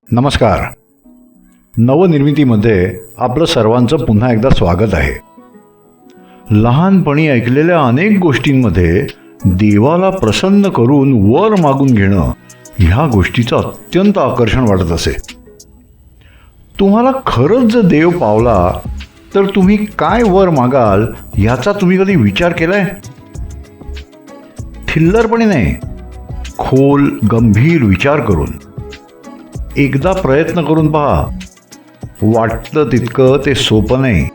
नमस्कार. नवनिर्मितीमध्ये आपलं सर्वांचं पुन्हा एकदा स्वागत आहे. लहानपणी ऐकलेल्या अनेक गोष्टींमध्ये देवाला प्रसन्न करून वर मागून घेणं ह्या गोष्टीचं अत्यंत आकर्षण वाटत असे. तुम्हाला खरंच जर देव पावला तर तुम्ही काय वर मागाल ह्याचा तुम्ही कधी विचार केलाय? थिल्लरपणे नाही, खोल गंभीर विचार करून एकदा प्रयत्न करून पहा. वाटतं तितकं ते सोपं नाही.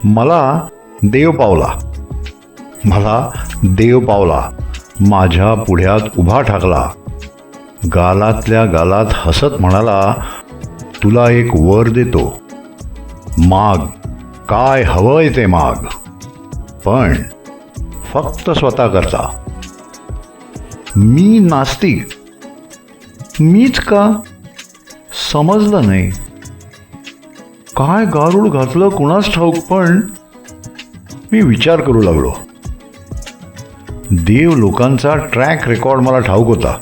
मला देव पावला, माझ्या पुढ्यात उभा ठाकला, गालातल्या गालात हसत म्हणाला, तुला एक वर देतो, माग, काय हवंय ते माग, पण फक्त स्वतः करता. मी नास्तिक, मीच का? समजलं नाही. काय गारुड घातलं कुणास ठाऊक, पण मी विचार करू लागलो. देव लोकांचा ट्रॅक रेकॉर्ड मला ठाऊक होता.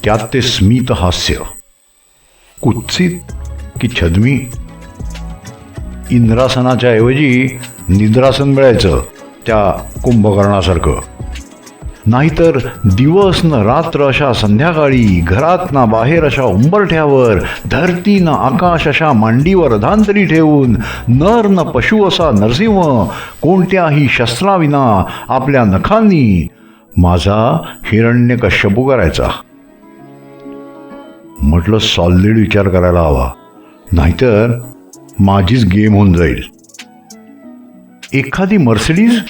त्यात ते स्मित हास्य, कुत्सित की छद्मी. इंद्रासनाच्या ऐवजी निद्रासन मिळायचं त्या कुंभकर्णासारखं. नाहीतर दिवस न रात्र अशा संध्याकाळी, घरात ना बाहेर अशा उंबरठ्यावर, धरती न आकाश अशा मांडीवर अधांतरी ठेवून, नर न पशु असा नरसिंह कोणत्याही शस्त्राविना आपल्या नखांनी माझा हिरण्यकश्यपू करायचा. म्हटलं सॉलिड विचार करायला हवा, नाहीतर माझीच गेम होऊन जाईल. एखादी मर्सिडीज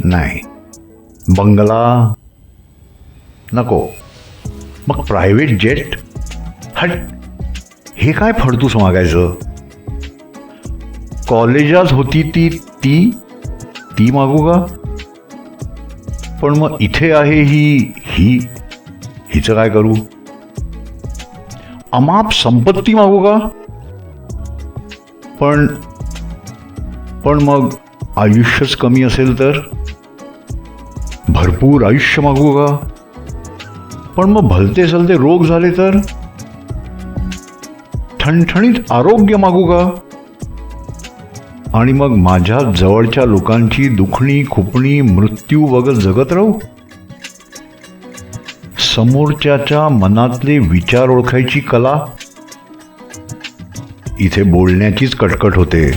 नाही, बंगला नको, मग प्रायव्हेट जेट. हट, हे काय फडतूस मागायचं? कॉलेजात होती ती मागू का? पण मग इथे आहे हिचं काय करू? अमाप संपत्ती मागू का? पण मग आयुष्यच कमी असेल तर? भरपूर आयुष्य मागू का? पण मग भलते सलते रोग झाले तर? ठणठणीत आरोग्य मागू का? आणि मग माझ्या जवळच्या लोकांची दुखणी खुपणी मृत्यू वगैरे जगत राहू? समोरच्याच्या मनातले विचार ओळखायची कला. इथे बोलण्याचीच कटकट होते,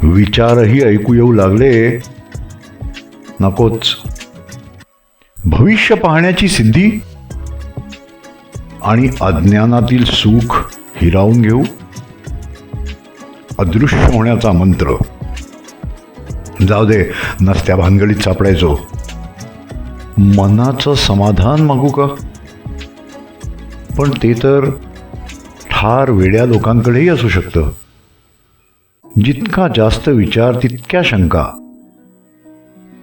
विचारही ऐकू येऊ लागले, नकोच. भविष्य पाहण्याची सिद्धी आणि अज्ञानातील सुख हिरावून घेऊ. अदृश्य होण्याचा मंत्र. जाऊ दे, नसत्या भानगडीत सापडायचो. मनाचं समाधान मागू का? पण ते तर फार वेड्या लोकांकडेही असू शकतं. जितका जास्त विचार तितक्या शंका.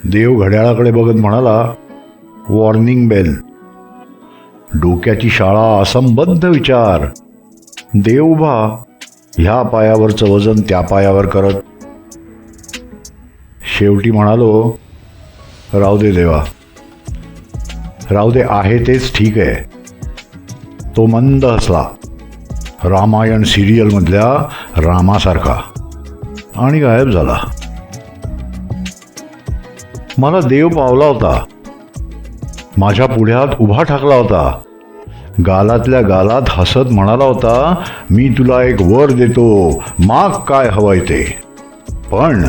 देव घड्याळाकडे बघत म्हणाला, वॉर्निंग बेल. डोक्याची शाळा, असंबद्ध विचार. देव उभा, ह्या पायावरचं वजन त्या पायावर करत. शेवटी म्हणालो, राहू दे देवा, राहू दे, आहे तेच ठीक आहे. तो मंद हसला, रामायण सिरियलमधल्या रामासारखा, आणि गायब झाला. मला देव पावला होता, माझ्या पुढ्यात उभा ठाकला होता, गालातल्या गालात हसत म्हणाला होता, मी तुला एक वर देतो, माग काय हवंय ते, पण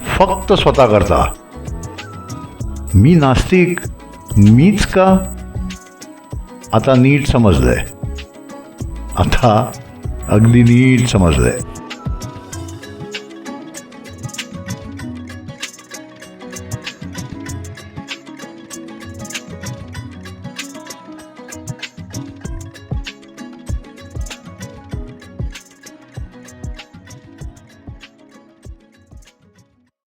फक्त स्वतः करता. मी नास्तिक, मीच का? आता नीट समजलंय, आता अगदी नीट समजलंय.